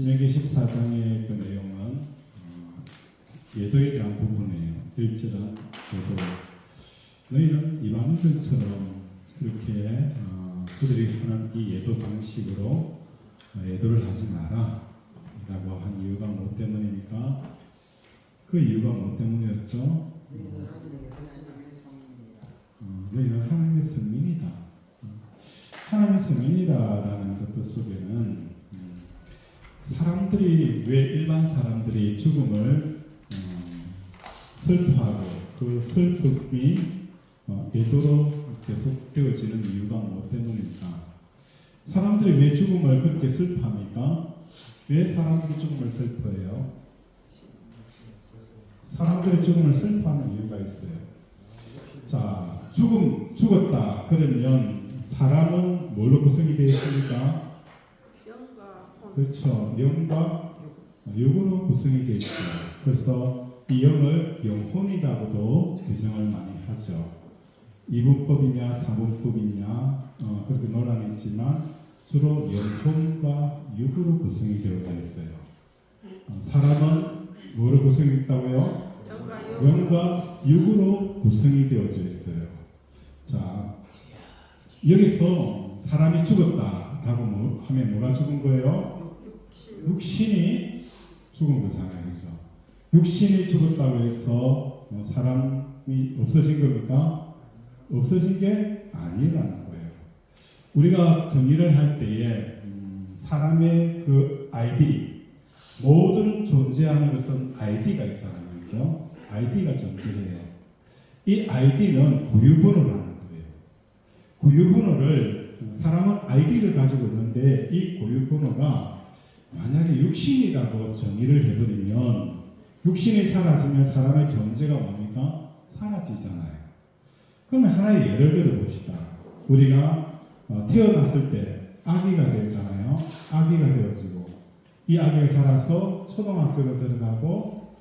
신명기 14장의 그 내용은 예도에 대한 부분이에요. 1절은 예도. 너희는 이방인들처럼 그렇게 그들이 하는 이 예도 방식으로 예도를 하지 마라 라고 한 이유가 뭐 때문입니까? 그 이유가 뭐 때문이었죠? 너희는 하나님의 성민이다. 하나님의 성민이다라는 그 뜻 속에는 사람들이 왜 일반 사람들이 죽음을 슬퍼하고 그 슬픔이 예도로 계속되어지는 이유가 뭐 때문입니까? 사람들이 왜 죽음을 그렇게 슬퍼합니까? 왜 사람들이 죽음을 슬퍼해요? 사람들이 죽음을 슬퍼하는 이유가 있어요. 자, 죽었다 그러면 사람은 뭘로 구성이 되어 있습니까? 그렇죠. 영과 육으로 구성이 되어 있어요. 그래서 이 영을 영혼이라고도 규정을 많이 하죠. 이분법이냐 사분법이냐 그렇게 논란이 있지만 주로 영혼과 육으로 구성이 되어져 있어요. 사람은 뭐로 구성이 있다고요? 영과 육으로 구성이 되어져 있어요. 자, 여기서 사람이 죽었다라고 하면 뭐가 죽은 거예요? 육신이 죽은 거잖아요. 그죠? 육신이 죽었다고 해서 사람이 없어진 겁니까? 없어진 게 아니라는 거예요. 우리가 정의를 할 때에 사람의 그 아이디, 모든 존재하는 것은 아이디가 있잖아요. 그죠? 아이디가 존재해요. 이 아이디는 구유번호라는 거예요. 구유번호를 사람은 아이디를 가지고 있는데 이 구유번호가 만약에 육신이라고 정의를 해버리면 육신이 사라지면 사람의 존재가 뭡니까? 사라지잖아요. 그러면 하나의 예를 들어 봅시다. 우리가 태어났을 때 아기가 되잖아요. 아기가 되어지고 이 아기가 자라서 초등학교로 들어가고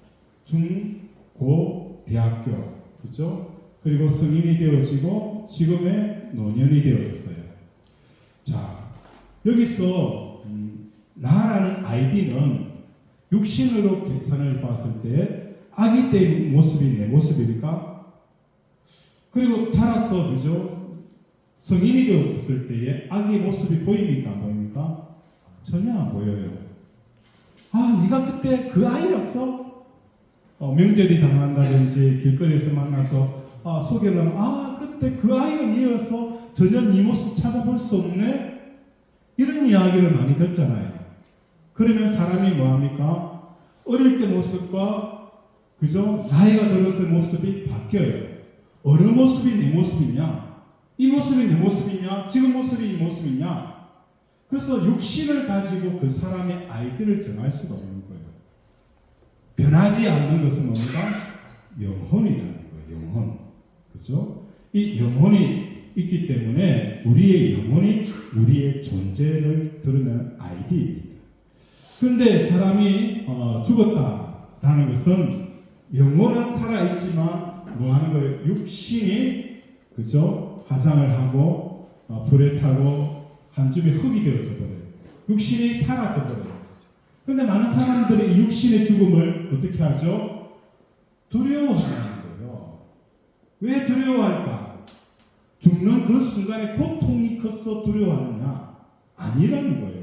중, 고, 대학교 그렇죠? 그리고 성인이 되어지고 지금의 노년이 되어졌어요. 자, 여기서 나라는 아이디는 육신으로 계산을 봤을 때 아기 때의 모습이 내 모습입니까? 그리고 자라서 그죠? 성인이 되었을 때에 아기의 모습이 보입니까? 안 보입니까? 전혀 안 보여요. 아, 네가 그때 그 아이였어? 명절이 당한다든지 길거리에서 만나서 소개를 하면 그때 그 아이가 니였어? 전혀 네 모습 찾아볼 수 없네? 이런 이야기를 많이 듣잖아요. 그러면 사람이 뭐합니까? 어릴 때 모습과 그죠? 나이가 들어서 모습이 바뀌어요. 어느 모습이 내 모습이냐? 이 모습이 내 모습이냐? 지금 모습이 이 모습이냐? 그래서 육신을 가지고 그 사람의 아이디를 정할 수가 없는 거예요. 변하지 않는 것은 뭡니까? 영혼이라는 거예요. 영혼. 그죠? 이 영혼이 있기 때문에 우리의 영혼이 우리의 존재를 드러내는 아이디입니다. 그런데 사람이 죽었다라는 것은 영혼은 살아있지만 뭐 하는 거예요? 육신이 그죠? 화장을 하고 불에 타고 한 줌의 흙이 되어져 버려요. 육신이 사라져 버려요. 그런데 많은 사람들이 이 육신의 죽음을 어떻게 하죠? 두려워하는 거예요. 왜 두려워할까? 죽는 그 순간에 고통이 커서 두려워하느냐? 아니라는 거예요.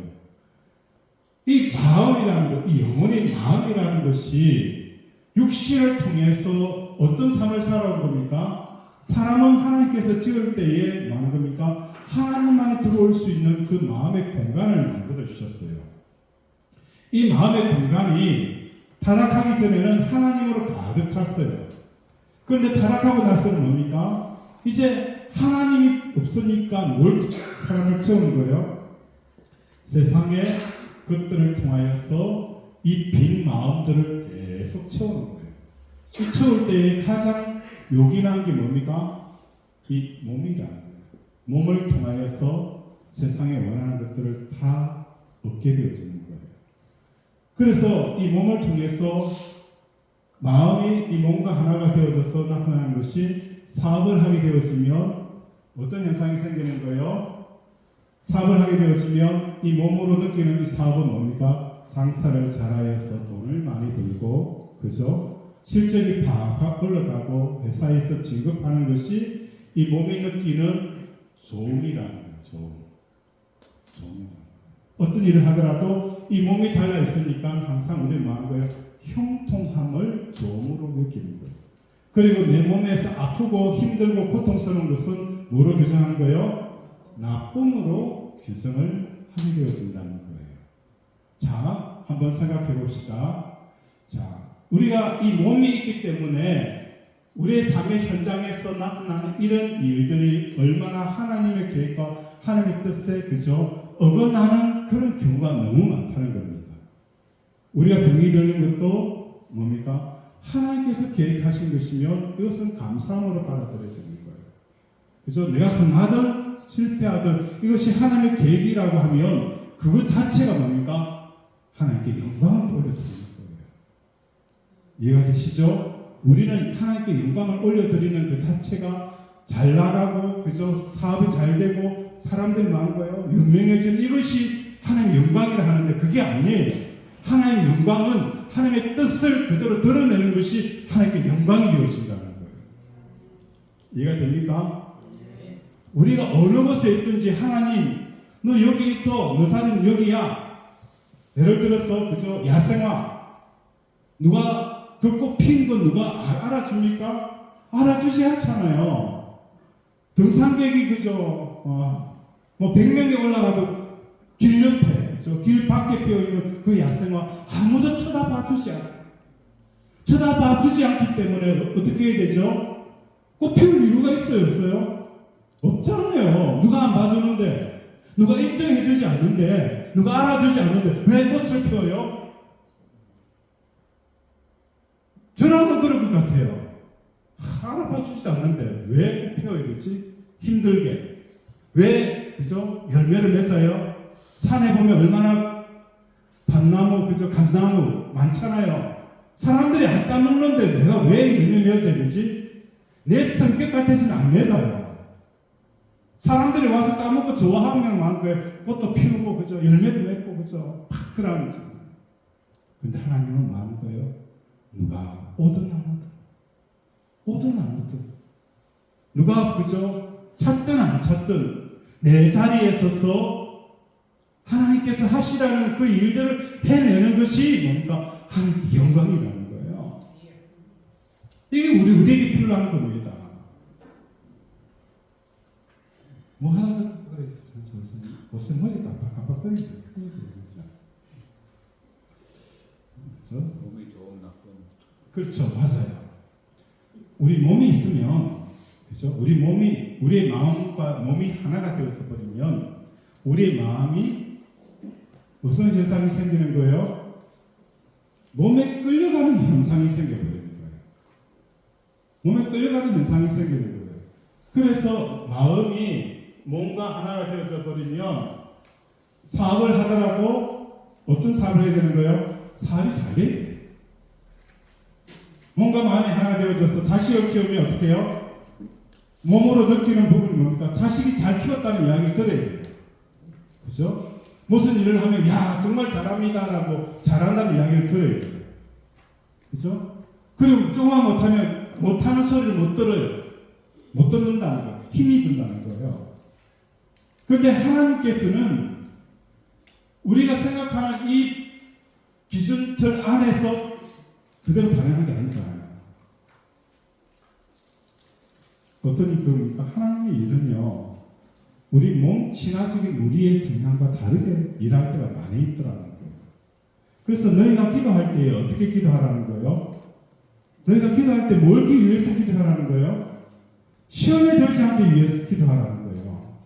이 마음이라는 것, 이 영혼의 마음이라는 것이 육신을 통해서 어떤 삶을 살아온 겁니까? 사람은 하나님께서 지을 때에 뭐하는 겁니까? 하나님만이 들어올 수 있는 그 마음의 공간을 만들어 주셨어요. 이 마음의 공간이 타락하기 전에는 하나님으로 가득 찼어요. 그런데 타락하고 나서는 뭡니까? 이제 하나님이 없으니까 뭘 사람을 채우는 거예요? 세상의 것들을 통하여서 이 빈 마음들을 계속 채우는 거예요. 이 채울 때에 가장 요긴한 게 뭡니까? 이 몸이라는 거예요. 몸을 통하여서 세상에 원하는 것들을 다 얻게 되어지는 거예요. 그래서 이 몸을 통해서 마음이 이 몸과 하나가 되어져서 나타나는 것이 사업을 하게 되어지면 어떤 현상이 생기는 거예요? 사업을 하게 되어지면 이 몸으로 느끼는 이 사업은 뭡니까? 장사를 잘하여서 돈을 많이 벌고 그죠? 실적이 팍팍 올라가고 회사에서 진급하는 것이 이 몸이 느끼는 좋음이라는 거예요. 좋음. 어떤 일을 하더라도 이 몸이 달라 있으니까 항상 우리는 뭐하는 거예요? 형통함을 좋음으로 느끼는 거예요. 그리고 내 몸에서 아프고 힘들고 고통스러운 것은 뭐로 규정하는 거예요? 나쁨으로 규정을 하게 되어진다는 거예요. 자, 한번 생각해 봅시다. 자, 우리가 이 몸이 있기 때문에 우리의 삶의 현장에서 나타나는 이런 일들이 얼마나 하나님의 계획과 하나님의 뜻에 그저 어긋나는 그런 경우가 너무 많다는 겁니다. 우리가 병이 들는 것도 뭡니까? 하나님께서 계획하신 것이면 이것은 감사함으로 받아들여야 되는 거예요. 그래서 내가 흥하든 실패하든 이것이 하나님의 계획이라고 하면 그것 자체가 뭡니까? 하나님께 영광을 올려드리는 거예요. 이해가 되시죠? 우리는 하나님께 영광을 올려드리는 그 자체가 잘 나가고 그저 사업이 잘 되고 사람들이 많은 거예요. 유명해지는 이것이 하나님의 영광이라 하는데 그게 아니에요. 하나님의 영광은 하나님의 뜻을 그대로 드러내는 것이 하나님께 영광이 되어진다는 거예요. 이해가 됩니까? 우리가 어느 곳에 있든지 하나님 너 여기 있어. 너 사는 여기야. 예를 들어서 그저 야생화 누가 그 꽃 핀 거 누가 알아줍니까? 알아주지 않잖아요. 등산객이 그저 뭐 100명이 올라가도 길 옆에 그저 길 밖에 피어있는 그 야생화 아무도 쳐다봐주지 않아요. 쳐다봐주지 않기 때문에 어떻게 해야 되죠? 꽃 피울 이유가 있어요? 없어요? 없잖아요. 누가 안 봐주는데 누가 인정해주지 않는데 누가 알아주지 않는데 왜 꽃을 피워요? 저라면 그럴 것 같아요. 알아봐주지도 않는데 왜 꽃 피워야 되지? 힘들게. 왜 그죠? 열매를 맺어요? 산에 보면 얼마나 밭나무 그죠? 감나무 많잖아요. 사람들이 안 따먹는데 내가 왜 열매 맺어야 되지? 내 성격 같아서는 안 맺어요. 사람들이 와서 따먹고 좋아하면 막 꽃도 피우고 그죠? 열매도 맺고 그죠? 팍 그러는 거죠. 근데 하나님은 뭐 하는 거예요? 누가 오든 안 오든 누가 그죠? 찾든 안 찾든 내 자리에 서서 하나님께서 하시라는 그 일들을 해내는 것이 뭡니까? 하나님의 영광이라는 거예요. 이게 우리에게 필요한 겁니다. 뭐 하나 그래 무슨 머리가 깜빡깜빡거리는 그렇죠? 몸이 좋은 나쁜. 그렇죠, 맞아요. 우리 몸이 있으면 그렇죠? 우리의 마음과 몸이 하나가 되어서 버리면 우리의 마음이 무슨 현상이 생기는 거예요? 몸에 끌려가는 현상이 생겨버리는 거예요. 몸에 끌려가는 현상이 생기는 거예요. 그래서 마음이 몸과 하나가 되어서 버리면 사업을 하더라도 어떤 사업을 해야 되는 거예요? 사업이 잘 돼야 돼요. 몸과 마음이 하나 되어져서 자식을 키우면 어떻게 해요? 몸으로 느끼는 부분이 뭡니까? 자식이 잘 키웠다는 이야기를 들어야 돼요. 그죠? 무슨 일을 하면 야 정말 잘합니다라고 잘한다는 이야기를 들어야 돼요. 그죠? 그리고 조금만 못하면 못하는 소리를 못 들어요. 못 듣는다는 거예요. 힘이 든다는 거예요. 그런데 하나님께서는 우리가 생각하는 이 기준틀 안에서 그대로 반응하는 게 아니잖아요. 어떤 일입니까? 하나님의 일은요, 우리 몸 친화적인 우리의 성향과 다르게 일할 때가 많이 있더라는 거예요. 그래서 너희가 기도할 때 어떻게 기도하라는 거예요? 너희가 기도할 때 뭘 위해서 기도하라는 거예요? 시험에 들지 않기 위해서 기도하라는 거예요.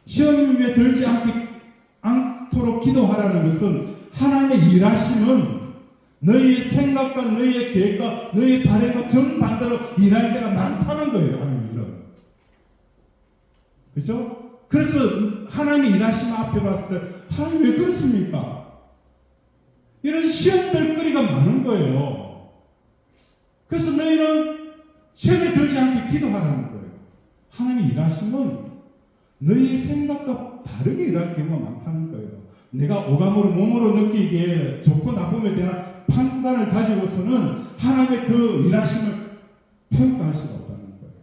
시험에 들지 않도록 기도하라는 것은 하나님의 일하심은 너희의 생각과 너희의 계획과 너희의 바램과 정반대로 일할 때가 많다는 거예요. 하나님의 일은. 그렇죠? 그래서 하나님의 일하심 앞에 봤을 때 하나님 왜 그렇습니까? 이런 시험될 거리가 많은 거예요. 그래서 너희는 시험에 들지 않게 기도하라는 거예요. 하나님의 일하심은 너희의 생각과 다르게 일할 경우가 많다는 거예요. 내가 오감으로 몸으로 느끼기에 좋고 나쁨에 대한 판단을 가지고서는 하나님의 그 일하심을 평가할 수가 없다는 거예요.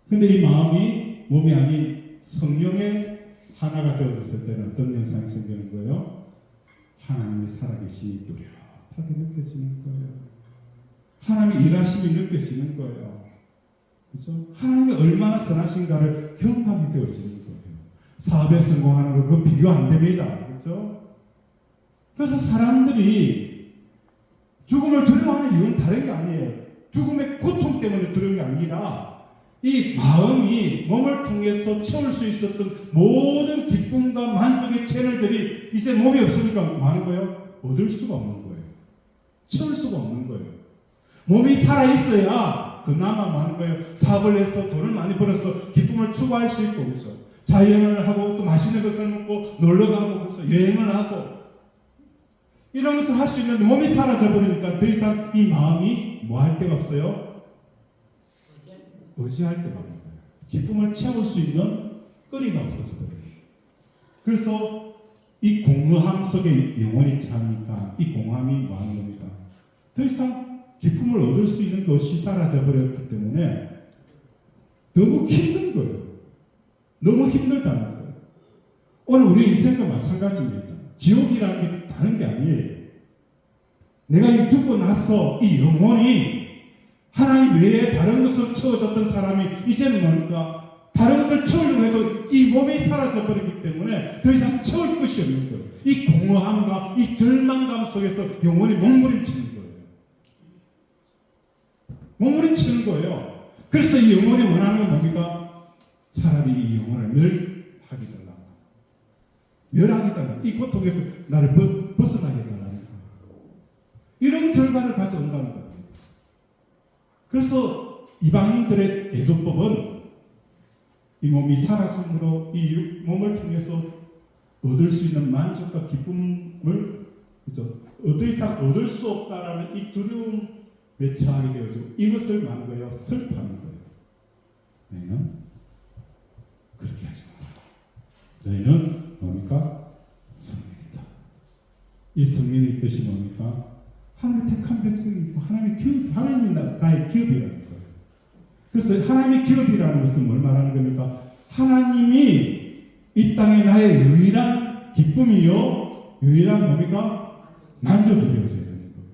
근데 이 마음이 몸이 아닌 성령의 하나가 되어졌을 때는 어떤 현상이 생기는 거예요? 하나님의 살아계심이 뚜렷하게 느껴지는 거예요. 하나님의 일하심이 느껴지는 거예요. 그렇죠? 하나님이 얼마나 선하신가를 경험하게 되어지는 거예요. 사업에 성공하는 거 그거 비교 안 됩니다. 그렇죠? 그래서 사람들이 죽음을 두려워하는 이유는 다른 게 아니에요. 죽음의 고통 때문에 두려운 게 아니라 이 마음이 몸을 통해서 채울 수 있었던 모든 기쁨과 만족의 채널들이 이제 몸이 없으니까 뭐 하는 거예요? 얻을 수가 없는 거예요. 채울 수가 없는 거예요. 몸이 살아있어야 그나마 뭐 하는 거예요? 사업을 해서 돈을 많이 벌어서 기쁨을 추구할 수 있고 그렇죠? 자연을 하고 또 맛있는 것을 먹고 놀러 가고 그렇죠? 여행을 하고 이런 것을 할 수 있는데 몸이 사라져 버리니까 더 이상 이 마음이 뭐 할 데가 없어요? 의지할 데가 없는 거예요. 기쁨을 채울 수 있는 거리가 없어져 버려요. 그래서 이 공허함 속에 영혼이 차니까 이 공허함이 뭐 하는 겁니까? 더 이상 기쁨을 얻을 수 있는 것이 사라져 버렸기 때문에 너무 힘든 거예요. 너무 힘들다는 거예요. 오늘 우리 인생도 마찬가지입니다. 지옥이라는 게 다른 게 아니에요. 내가 죽고 나서 이 영혼이 하나님 외에 다른 것으로 채워졌던 사람이 이제는 뭡니까? 다른 것을 채우려고 해도 이 몸이 사라져 버리기 때문에 더 이상 채울 것이 없는 거예요. 이 공허함과 이 절망감 속에서 영혼이 몸부림치는 거예요. 몸부림치는 거예요. 그래서 이 영혼이 원하는 건 뭡니까? 차라리 이 영혼을 멸하게 달라. 멸하게 달라. 이 고통에서 나를 벗어나게 달라. 이런 결과를 가져온다는 거예요. 그래서 이방인들의 애도법은 이 몸이 사라짐으로 이 몸을 통해서 얻을 수 있는 만족과 기쁨을 그렇죠? 더 이상 얻을 수 없다라는 이 두려움에 처하게 되어지고 이것을 만 거예요. 슬퍼하는 거예요. 너희는 그렇게 하지 마라. 너희는 뭡니까? 성민이다. 이 성민의 뜻이 뭡니까? 하나님의 택한 백성이고 하나님이 나의 기업이라는 거예요. 그래서 하나님의 기업이라는 것은 뭘 말하는 겁니까? 하나님이 이 땅에 나의 유일한 기쁨이요, 유일한 뭡니까? 만족이 되어져야 되는 거예요.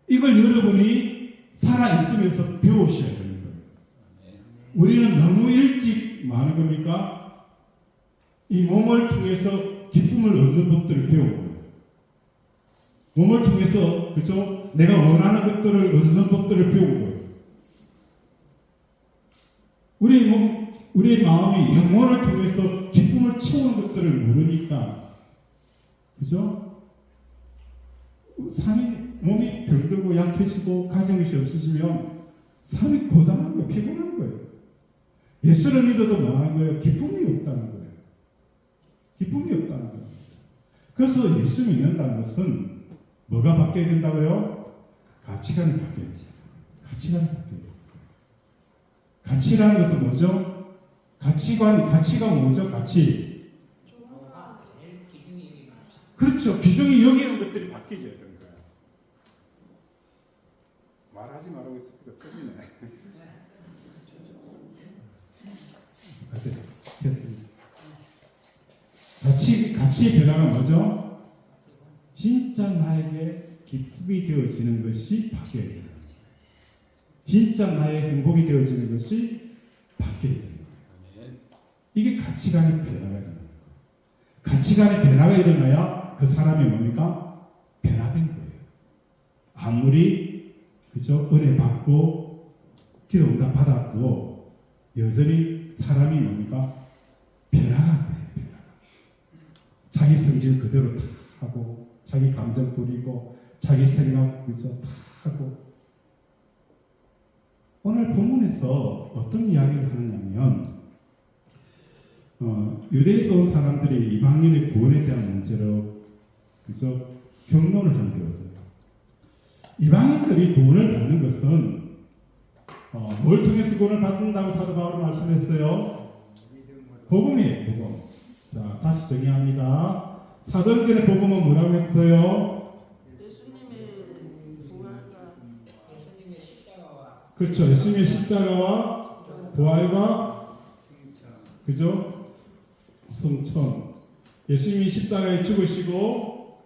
이걸 여러분이 살아있으면서 배우셔야 되는 거예요. 우리는 너무 일찍 뭐 하는 겁니까? 이 몸을 통해서 기쁨을 얻는 법들을 배우고 몸을 통해서 그죠? 내가 원하는 것들을 얻는 법들을 배우고 우리의 마음이 영혼을 통해서 기쁨을 채우는 것들을 모르니까 그죠? 몸이 병들고 약해지고 가정이 없으시면 삶이 고단한 거예요. 피곤한 거예요. 예수를 믿어도 뭐하는 거예요? 기쁨이 없다는 거예요. 기쁨이 없다는 거예요. 그래서 예수 믿는다는 것은 뭐가 바뀌어야 된다고요? 가치관이 바뀌어야 돼요. 가치관이 바뀌어야 돼요. 가치라는 것은 뭐죠? 가치가 뭐죠? 가치. 그렇죠. 기준이 여기는 것들이 바뀌어야 되는 거예요. 말하지 말라고 했으니까 꺼지네. 됐습니다. 가치의 변화가 뭐죠? 진짜 나에게 기쁨이 되어지는 것이 바뀌어야 돼요. 진짜 나의 행복이 되어지는 것이 바뀌어야 돼요. 이게 가치관의 변화가 일어나는 거예요. 가치관의 변화가 일어나야 그 사람이 뭡니까? 변화된 거예요. 아무리 그죠? 은혜 받고 기도 응답 받아도 여전히 사람이 뭡니까? 변화가 안 돼요. 변화가. 자기 성질 그대로 다 하고 자기 감정 부리고 자기 생각 그죠? 다 하고 오늘 본문에서 어떤 이야기를 하느냐면 유대에서 온 사람들이 이방인의 구원에 대한 문제로 그죠? 경론을 하게 되었어요. 이방인들이 구원을 받는 것은 뭘 통해서 구원을 받는다고 사도 바울은 말씀했어요? 복음이에요. 복음. 자, 다시 정의합니다. 사도행전의 복음은 뭐라고 했어요? 예수님의 부활과 예수님의 십자가와 그렇죠. 예수님의 십자가와 부활과 그죠? 승천. 예수님이 십자가에 죽으시고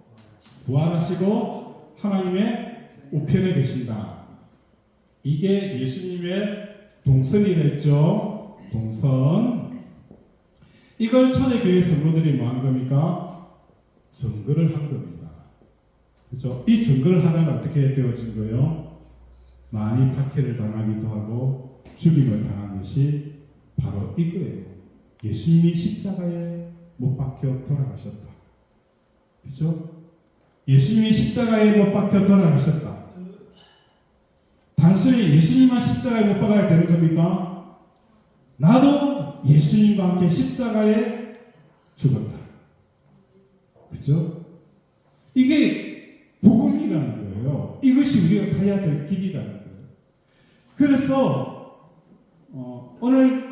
부활하시고 하나님의 우편에 계신다. 이게 예수님의 동선이랬죠. 동선. 이걸 초대교회 성도들이 뭐 한 겁니까? 증거를 한 겁니다. 그죠? 이 증거를 하면 어떻게 되어진 거예요? 많이 박해를 당하기도 하고 죽임을 당한 것이 바로 이거예요. 예수님이 십자가에 못 박혀 돌아가셨다. 그죠? 예수님이 십자가에 못 박혀 돌아가셨다. 단순히 예수님만 십자가에 못 박아야 되는 겁니까? 나도 예수님과 함께 십자가에 죽었다. 그죠? 이게 복음이라는 거예요. 이것이 우리가 가야 될 길이라는 거예요. 그래서 오늘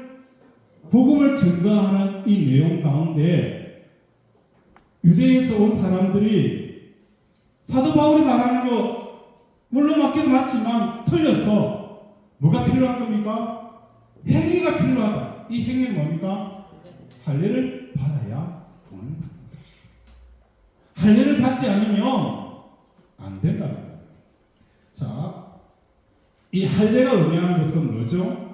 복음을 증거하는 이 내용 가운데 유대에서 온 사람들이 사도 바울이 말하는 거 물론 맞기도 맞지만 틀렸어. 뭐가 필요한 겁니까? 행위가 필요하다. 이 행위는 뭡니까? 할례를 받아야 구원을 받는다. 할례를 받지 않으면 안 된다는 거예요. 자, 이 할례가 의미하는 것은 뭐죠?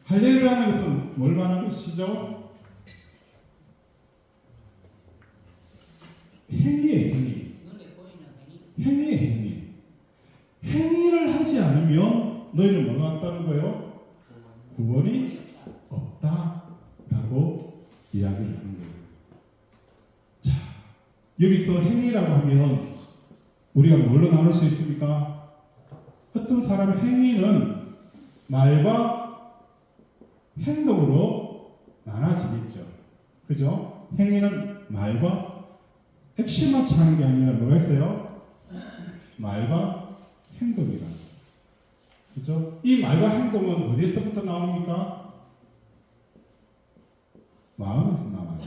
할례라는 것은 뭘 말하는 것이죠? 행위의 행위. 눈에 보이는 행위. 행위의 행위. 행위를 하지 않으면 너희는 뭐가 없다는 거예요? 구원이 없다라고 이야기를 하는 거예요. 자, 여기서 행위라고 하면 우리가 뭘로 나눌 수 있습니까? 어떤 사람의 행위는 말과 행동으로 나눠지겠죠. 그죠? 행위는 말과 액션만 하는 게 아니라 뭐가 있어요? 말과 행동이라. 그죠? 이 말과 행동은 어디서부터 나옵니까? 마음에서 나와요.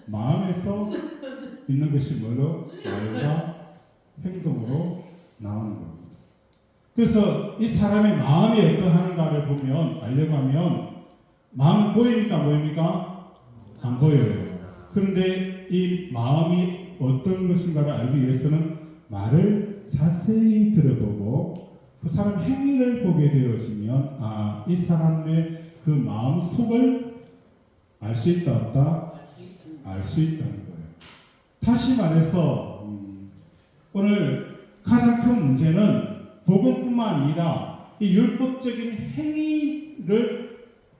마음에서 있는 것이 뭐로? 말과 행동으로 나오는 겁니다. 그래서 이 사람의 마음이 어떠한가를 보면 알려고 하면 마음은 보입니까? 안 보입니까? 안 보여요. 그런데 이 마음이 어떤 것인가를 알기 위해서는 말을 자세히 들어보고 그 사람 행위를 보게 되어지면 이 사람의 그 마음 속을 알 수 있다 없다? 알 수 있다는 거예요. 다시 말해서 오늘 가장 큰 문제는 복음뿐만 아니라 이 율법적인 행위를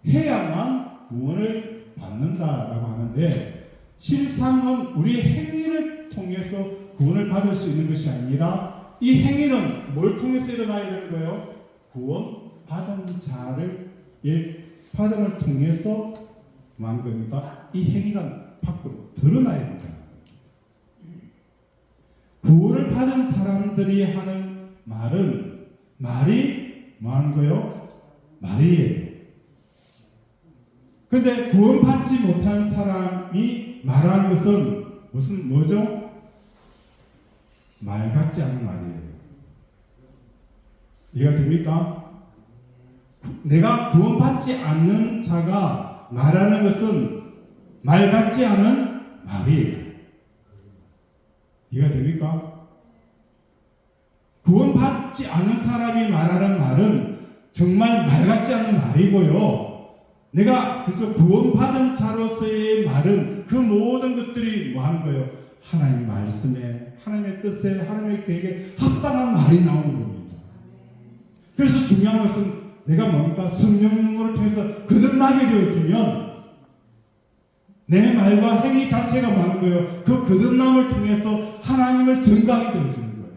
해야만 구원을 받는다라고 하는데 실상은 우리의 행위를 통해서 구원을 받을 수 있는 것이 아니라 이 행위는 뭘 통해서 일어나야 되는 거예요? 구원 받은 자를 받음을 통해서 뭐 하는 겁니까? 이 행위가 밖으로 드러나야 된다. 구원을 받은 사람들이 하는 말이 뭐 하는 거예요? 말이에요. 그런데 구원받지 못한 사람이 말하는 것은 뭐죠? 말 같지 않은 말이에요. 이해가 됩니까? 내가 구원받지 않는 자가 말하는 것은 말 같지 않은 말이에요. 이해가 됩니까? 구원받지 않은 사람이 말하는 말은 정말 말 같지 않은 말이고요. 내가 그저 구원받은 자로서의 말은 그 모든 것들이 뭐 하는 거예요? 하나님 말씀에, 하나님의 뜻에, 하나님의 계획에 합당한 말이 나오는 겁니다. 그래서 중요한 것은 내가 뭡니까? 성령을 통해서 거듭나게 되어지면 내 말과 행위 자체가 뭐 하는 거예요? 그 거듭남을 통해서 하나님을 증거하게 되어지는 거예요.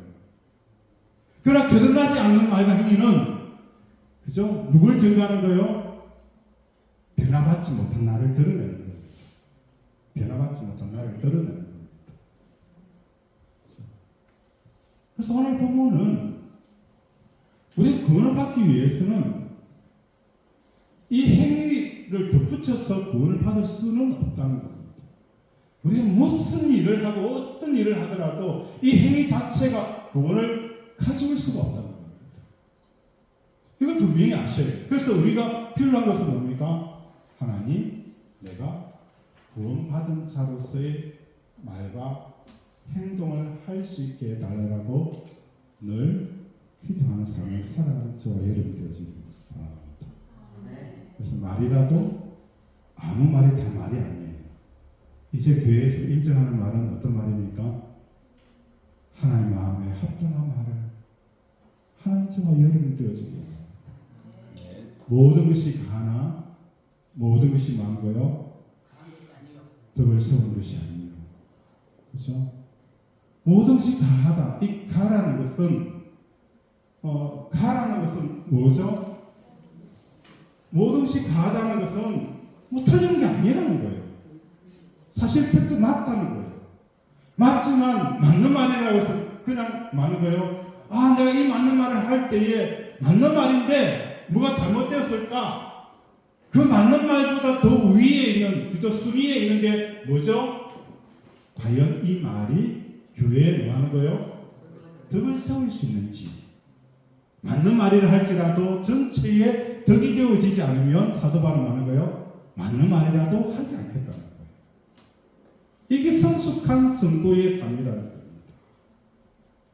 그러나 거듭나지 않는 말과 행위는 그죠? 누굴 증거하는 거예요? 변화받지 못한 나를 드러내는 겁니다. 변화받지 못한 나를 드러내는 겁니다. 그래서 오늘 보면은 우리가 구원을 받기 위해서는 이 행위를 덧붙여 밀어붙여서 구원을 받을 수는 없다는 겁니다. 우리가 무슨 일을 하고 어떤 일을 하더라도 이 행위 자체가 구원을 가져올 수가 없다는 겁니다. 이걸 분명히 아셔야 돼요. 그래서 우리가 필요한 것은 뭡니까? 하나님, 내가 구원받은 자로서의 말과 행동을 할 수 있게 해달라고 늘 기도하는 삶을 살아가는 저와 여러분이 되어지기 바랍니다. 그래서 말이라도 아무 말이 다 말이 아니에요. 이제 교회에서 인정하는 말은 어떤 말입니까? 하나님 마음에 합당한 말을 하나님 저와 여러분이 되어지기 바랍니다. 모든 것이 가나 모든 것이 많고요. 덕을 세우는 것이 아니에요. 그렇죠? 모든 것이 가하다. 이 가라는 것은 뭐죠? 모든 것이 가하다는 것은 뭐 틀린 게 아니라는 거예요. 사실 팩트 맞다는 거예요. 맞지만 맞는 말이라고 해서 그냥 맞는 거예요. 아, 내가 이 맞는 말을 할 때에 맞는 말인데 뭐가 잘못되었을까? 그 맞는 말보다 더 위에 있는, 그저 순위에 있는 게 뭐죠? 과연 이 말이 교회에 뭐 하는 거예요? 덕을 세울 수 있는지. 맞는 말이라 할지라도 전체에 덕이 되어지지 않으면 사도 바울은 하는 거예요? 맞는 말이라도 하지 않겠다는 거예요. 이게 성숙한 성도의 삶이라는 겁니다.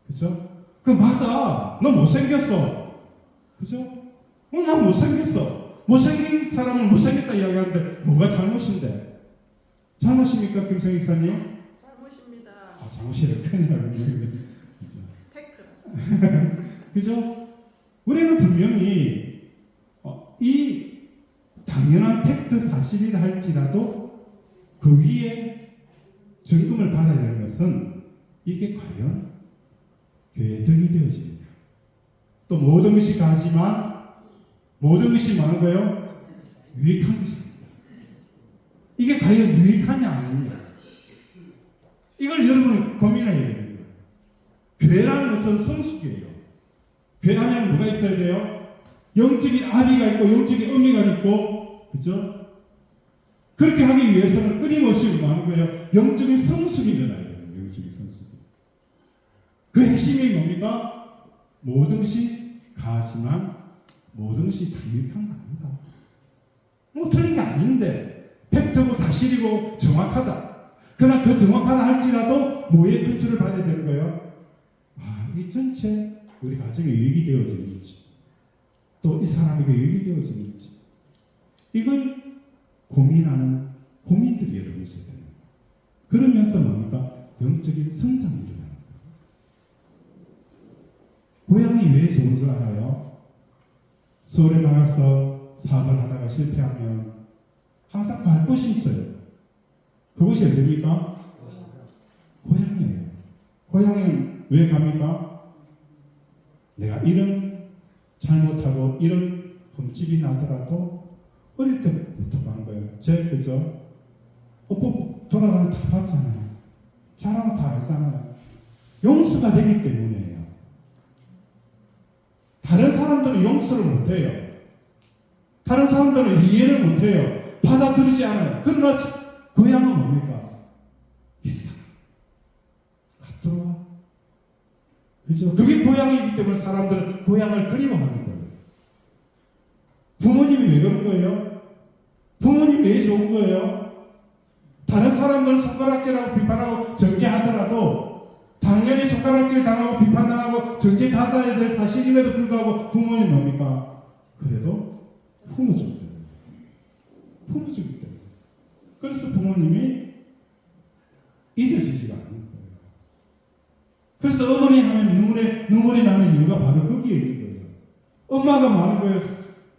그죠? 그 맞아. 너 못생겼어. 그죠? 나 못생겼어. 못생긴 사람은 못생겼다 이야기하는데 뭐가 잘못인데? 잘못입니까, 김성희 목사님? 잘못입니다. 아, 잘못이래. 큰일 나네. 팩트라서. 그죠? 우리는 분명히 이 당연한 팩트 사실이라 할지라도 그 위에 증금을 받아야 되는 것은 이게 과연 교회의 덕이 되어지느냐. 또 모든 것이 가지만 모든 것이 많은 거예요? 유익한 것입니다. 이게 과연 유익하냐 아니냐. 이걸 여러분이 고민해야 되는 거예요. 교회라는 것은 성숙이에요. 교회 안에는 뭐가 있어야 돼요? 영적인 아비가 있고 영적인 의미가 있고, 그죠? 그렇게 하기 위해서는 끊임없이 뭐 하는 거예요? 영적인 성숙이 일어나야 돼요. 영적인 성숙이. 그 핵심이 뭡니까? 모든 것이 가지만 모든 것이 다 유익한 거 아니다. 뭐 틀린 게 아닌데 팩트고 사실이고 정확하다. 그러나 그 정확하다 할지라도 뭐의 근처를 받아야 되는 거예요? 아, 이 전체 우리 가정에 유익이 되어지는지, 또 이 사람에게 유익이 되어지는지, 이걸 고민하는 고민들이 여러분 있어야 됩니다. 그러면서 뭡니까? 영적인 성장이 일어나는 거예요. 고향이 왜 좋은 줄 알아요? 서울에 나가서 사업을 하다가 실패하면 항상 갈 곳이 있어요. 그곳이 어디입니까? 고향이에요. 고향은 왜 갑니까? 내가 이런 잘못하고 이런 흠집이 나더라도 어릴 때부터 가는 거예요. 그죠? 오빠 돌아다니면 다 봤잖아요. 잘하면 다 알잖아요. 용수가 되기 때문이에요. 다른 사람들은 용서를 못해요. 다른 사람들은 이해를 못해요. 받아들이지 않아요. 그러나 고향은 뭡니까? 괜찮아. 들어와. 그죠? 그게 고향이기 때문에 사람들은 고향을 그리워하는 거예요. 부모님이 왜 그런 거예요? 부모님이 왜 좋은 거예요? 다른 사람들 손가락질하고 비판하고 정죄하더라도 당연히 손가락질 당하고 비판당하고 정죄받아야 될 사실임에도 불구하고 부모님 뭡니까? 그래도 품어주기 때문에. 품어주기 때문에. 그래서 부모님이 잊어지지가 않는 거예요. 그래서 어머니 하면 눈물이 나는 이유가 바로 거기에 있는 거예요. 엄마가 많은 거예요.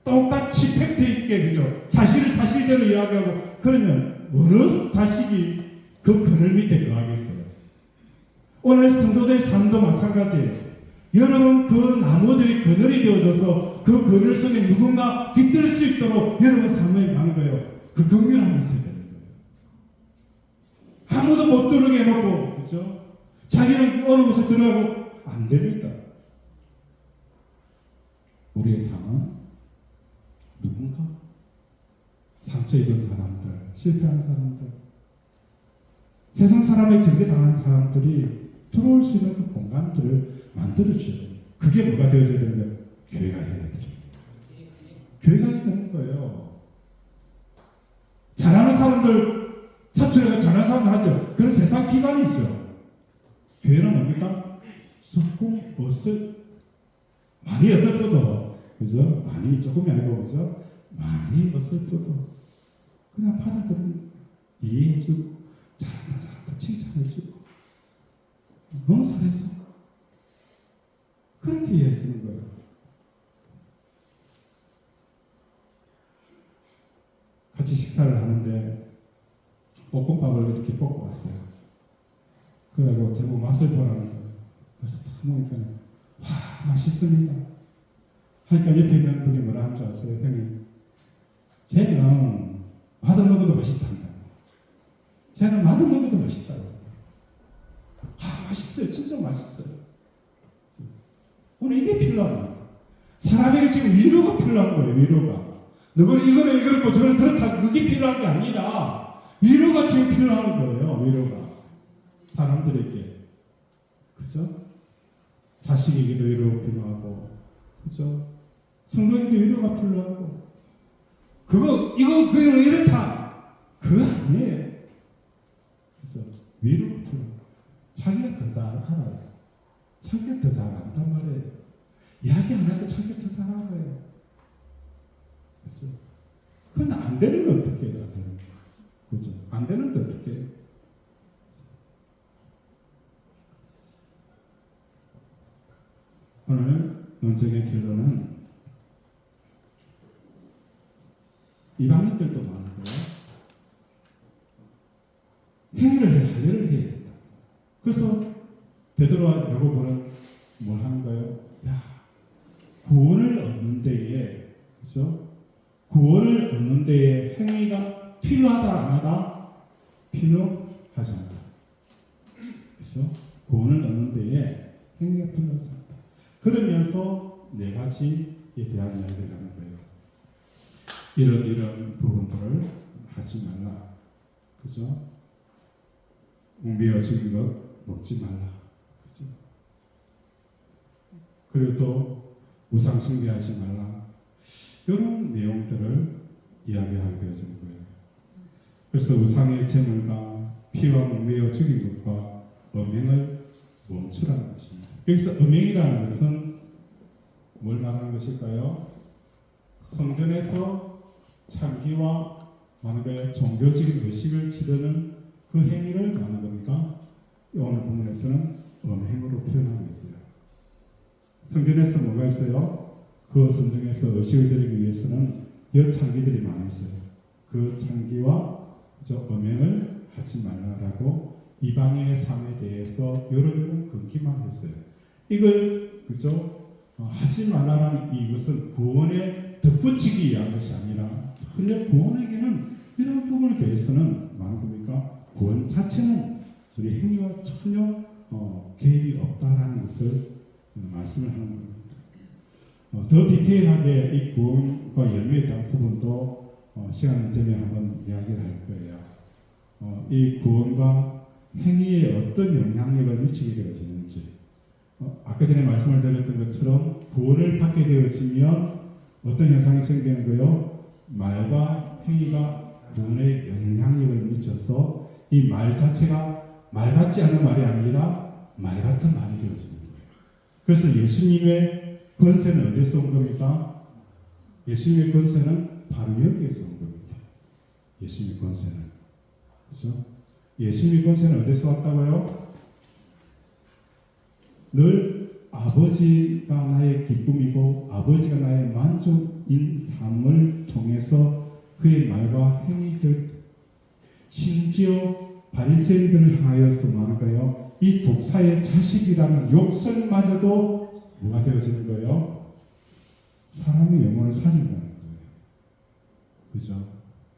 똑같이 팩트 있게, 그죠? 사실을 사실대로 이야기하고, 그러면 어느 자식이 그 그늘 밑에 거하겠어요? 오늘 성도들 삶도 마찬가지예요. 여러분 그 나무들이 그늘이 되어져서 그 그늘 속에 누군가 깃들 수 있도록 여러분 삶에 가는 거예요. 그 긍휼함이 있어야 되는 거예요. 아무도 못 들어오게 해놓고, 그죠? 자기는 어느 곳에 들어가고 안 됩니다. 우리의 삶은 누군가 상처 상처 입은 사람들, 실패한 사람들, 세상 사람에 전개당한 사람들이 들어올 수 있는 그 공간들을 만들어 주셔야 됩니다. 그게 뭐가 되어져야 되는데 교회가 해야 돼요. 교회가 해야 되는 거예요. 잘하는 사람들 차출해가 잘하는 사람들 하죠. 그건 세상 기관이죠. 교회는 뭡니까? 조금 많이 어설퍼도, 그죠? 많이 조금이 아니고, 그죠? 많이 어설퍼도 그냥 받아들이는, 이해해주고, 잘한다 칭찬해주고, 너무 잘했어. 그렇게 이해해주는 거예요. 같이 식사를 하는데 볶음밥을 이렇게 볶고 왔어요. 그리고 제목 맛을 보라는 거예요. 그래서 딱 먹으니까 와 맛있습니다. 하니까 옆에 있는 분이 뭐라 하는 줄 아세요? 형님, 쟤는 맛없는 맛있단다. 쟤는 맛없는 것도 맛있다고. 아 맛있어요. 진짜 맛있어요. 오늘 이게 필요합니다. 사람에게 지금 위로가 필요한 거예요. 위로가. 너는 이거는 이거는 저는 그렇다. 그게 필요한 게 아니라 위로가 지금 필요한 거예요. 위로가 사람들에게, 그죠? 자식에게도 위로가 필요하고, 그죠? 성도에게도 위로가 필요하고, 그거 이렇다. 그거 아니에요. 그죠? 위로가 필요해요. 자기가 더 잘 알아요. 자기가 더 잘 안단 말이에요. 이야기 안 해도 자기가 더 잘 알아요. 그죠? 그런데 안 되는 건 어떻게 해요? 안 되는 거. 그죠? 안 되는데 어떻게 해요? 오늘 논쟁의 결론은 이방인들도 많고요. 할례를 해야 된다. 그래서 베드로와 야고보는 뭘 하는 거예요? 야, 구원을 얻는 데에, 그죠? 구원을 얻는 데에 행위가 필요하다 안 하다? 필요하지 않다. 그죠? 구원을 얻는 데에 행위가 필요하지 않다. 그러면서 네 가지에 대한 이야기를 하는 거예요. 이런 부분들을 하지 말라. 그죠? 웅비어 죽인 것 먹지 말라. 그죠? 그리고 또 우상 숭배하지 말라. 이런 내용들을 이야기하게 되어지는 거예요. 그래서 우상의 제물과 피와 웅비어 죽인 것과 음행을 멈추라는 것입니다. 여기서 음행이라는 것은 뭘 말하는 것일까요? 성전에서 참기와 만약에 종교적인 의식을 치르는 그 행위를 말하는 겁니까? 오늘 본문에서는 음행으로 표현하고 있어요. 성전에서 뭐가 있어요? 그 성전에서 의식을 드리기 위해서는 여창기들이 많이 있어요. 그 창기와 음행을 하지 말라라고 이방인의 삶에 대해서 이런 금기만 했어요. 이걸 하지 말라라는 이것은 구원에 덧붙이기 위한 것이 아니라 전혀 구원에게는 이런 부분에 대해서는 많은 겁니까? 구원 자체는 우리 행위와 전혀 개입이 없다라는 것을 말씀을 하는 겁니다. 더 디테일하게 이 구원과 열매에 대한 부분도 시간이 되면 한번 이야기를 할 거예요. 이 구원과 행위에 어떤 영향력을 미치게 되어지는지, 아까 전에 말씀을 드렸던 것처럼 구원을 받게 되어지면 어떤 현상이 생기는 거예요? 말과 행위가 구원에 영향력을 미쳐서 이 말 자체가 말 같지 않은 말이 아니라 말 같은 말이 되어지는 거예요. 그래서 예수님의 권세는 어디서 온 겁니까? 예수님의 권세는 바로 여기에서 온 겁니다. 예수님의 권세는, 그렇죠? 예수님의 권세는 어디서 왔다고요? 늘 아버지가 나의 기쁨이고 아버지가 나의 만족인 삶을 통해서 그의 말과 행위들, 심지어 바리새인들을 향하여서 말할까요? 이 독사의 자식이라는 욕설마저도 뭐가 되어지는 거예요? 사람의 영혼을 살린다는 거예요. 그죠?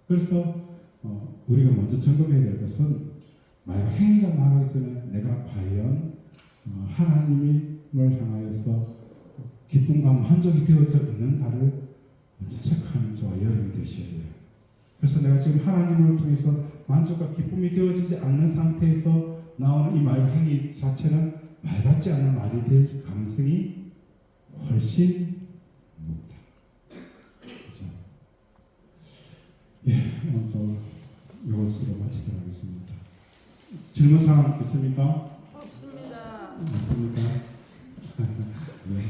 그래서 우리가 먼저 점검해야 될 것은 말과 행위가 나가기 전에 내가 과연 하나님을 향하여서 기쁨과 만족이 되어져 있는가를 먼저 체크하는 저와 여러분이 되셔야 돼요. 그래서 내가 지금 하나님을 통해서 만족과 기쁨이 되어지지 않는 상태에서 나오는 이 말 행위 자체는 말 같지 않는 말이 될 가능성이 훨씬 높다. 그렇죠? 예, 오늘 또 이것으로 마치도록 하겠습니다. 질문 사항 있습니까? 없습니다. 없습니까? 네.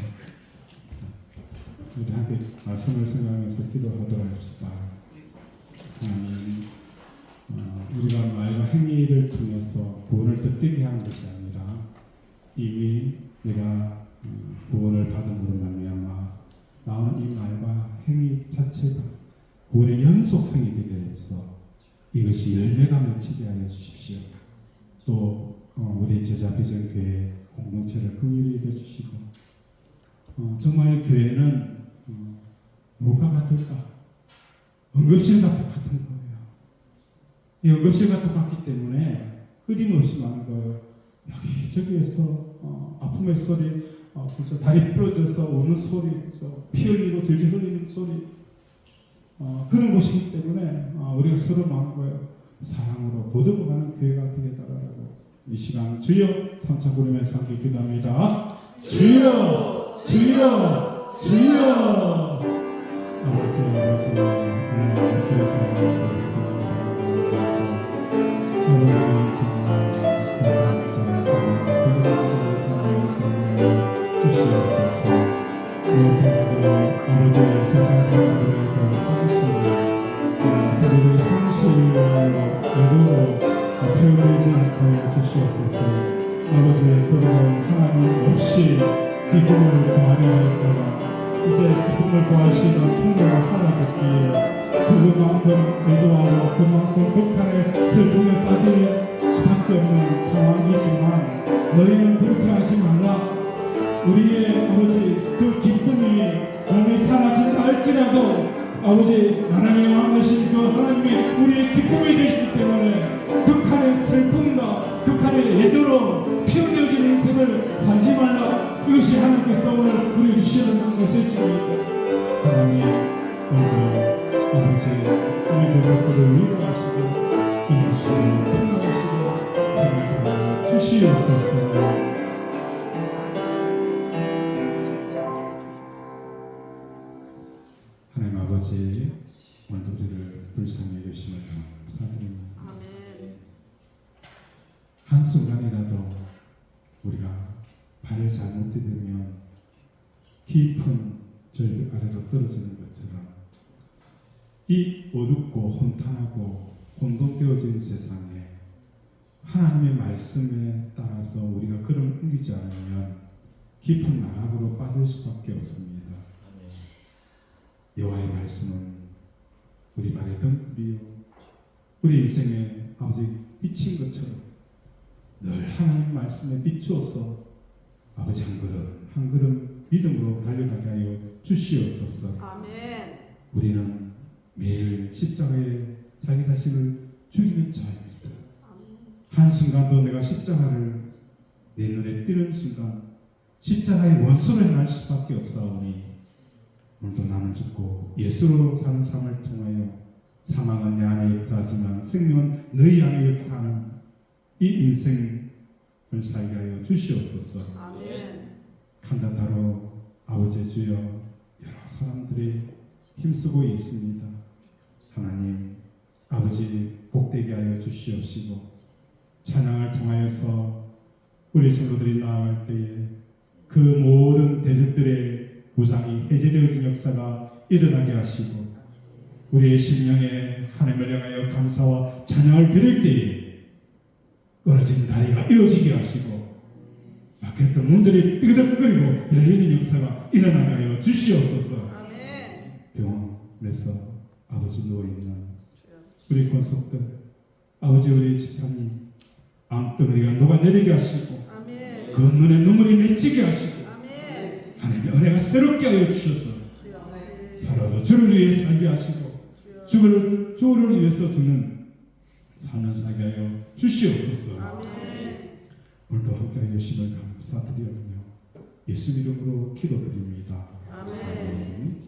우리 함께 말씀을 생각하면서 기도하도록 합시다. 하나님, 우리가 말과 행위를 통해서 구원을 득되게 하는 것이 아니라 이미 내가 구원을 받음으로 말미암아 나오는 이 말과 행위 자체가 구원의 연속성이 되게 해서 이것이 열매가 맺히게 하여 주십시오. 또 우리 제자 비전교회 공동체를 긍휼히 여겨주시고 정말 교회는 뭐가 같을까? 응급실과 똑같은 거예요. 이 응급실과 똑같기 때문에 끊임없이 많은 거예요. 여기저기에서 아픔의 소리, 그래서 다리 부러져서 우는 소리, 피 흘리고 질질 흘리는 소리, 그런 곳이기 때문에 우리가 서로 많은 거예요. 사랑으로 보듬어가는 교회가 되게 달라고 이 시간 주여 삼차 부르면서 함께 기도합니다. 주여, 주여, 주여. 아버지, 아버지, 하나님 교회에서 주시옵소서. 아버지 세상 사람들의 사무실 사람들의 상실에도 표현되지 않고 주시옵소서. 아버지 그동안 하나님 없이 기쁨을 구하려 했다가 이제 기쁨을 구하시는 풍요가 사라졌기에 그만큼 애도하고 그만큼 극한의 슬픔에 빠질 수밖에 없는 상황이지만 너희는 그렇게 하지 말라. 우리의 아버지 그 기쁨이 몸이 사라진다 할지라도 아버지 하나님의 왕이신 그 하나님이 우리의 기쁨이 되시기 때문에 극한의 슬픔과 극한의 애도로 피어내어진 인생을 살지 말라. 이것이 하나님께서 오늘 우리에게 주시는 메시지입니다. 하나님 오늘 아버지 우리 가족들을 위로하시고 이것을 통하시고 힘을 주시옵소서. 하나님 아버지 오늘 우리를 불쌍히 여기심을 감사드립니다. 아멘. 한순간이라도 우리가 발을 잘못 디디면 깊은 절벽 아래로 떨어지는 것처럼 이 어둡고 혼탁하고 혼돈되어진 세상에 하나님의 말씀에 따라서 우리가 걸음을 옮기지 않으면 깊은 나락으로 빠질 수밖에 없습니다. 여호와의 말씀은 우리 발의 등불이요 우리 인생의 아버지 빛인 것처럼 늘 하나님 말씀에 비추어서 아버지 한 걸음 한 걸음 믿음으로 달려가게 하여 주시옵소서. 아멘. 우리는 매일 십자가에 자기 자신을 죽이는 자입니다. 한순간도 내가 십자가를 내 눈에 띄는 순간 십자가의 원수를 행할 수밖에 없사오니 오늘도 나는 죽고 예수로 사는 삶을 통하여 사망은 내 안에 역사하지만 생명은 너희 안에 역사하는 이 인생을 살게 하여 주시옵소서. 아멘. 간단하로 아버지 주여 여러 사람들이 힘쓰고 있습니다. 하나님 아버지 복되게 하여 주시옵시고 찬양을 통하여서 우리 성도들이 나아갈 때에 그 모든 대적들의 무장이 해제되어진 역사가 일어나게 하시고 우리의 심령에 하나님을 향하여 감사와 찬양을 드릴 때에 끊어진 다리가 이어지게 하시고 막혔던 문들이 삐그덕거리고 열리는 역사가 일어나게 하여 주시옵소서. 아멘. 병원에서 아버지 누워있는 우리 권속들 아버지 우리 집사님 암덩어리가 녹아내리게 하시고 아멘. 그 눈에 눈물이 맺히게 하시고 아멘. 하나님의 은혜가 새롭게 하여 주셔서 주여. 아멘. 살아도 주를 위해 살게 하시고 주여. 주를 위해서 주는 삶을 살게 하여 주시옵소서. 아멘. 오늘도 함께 해주심을 감사드리며 예수 이름으로 기도드립니다. 아멘.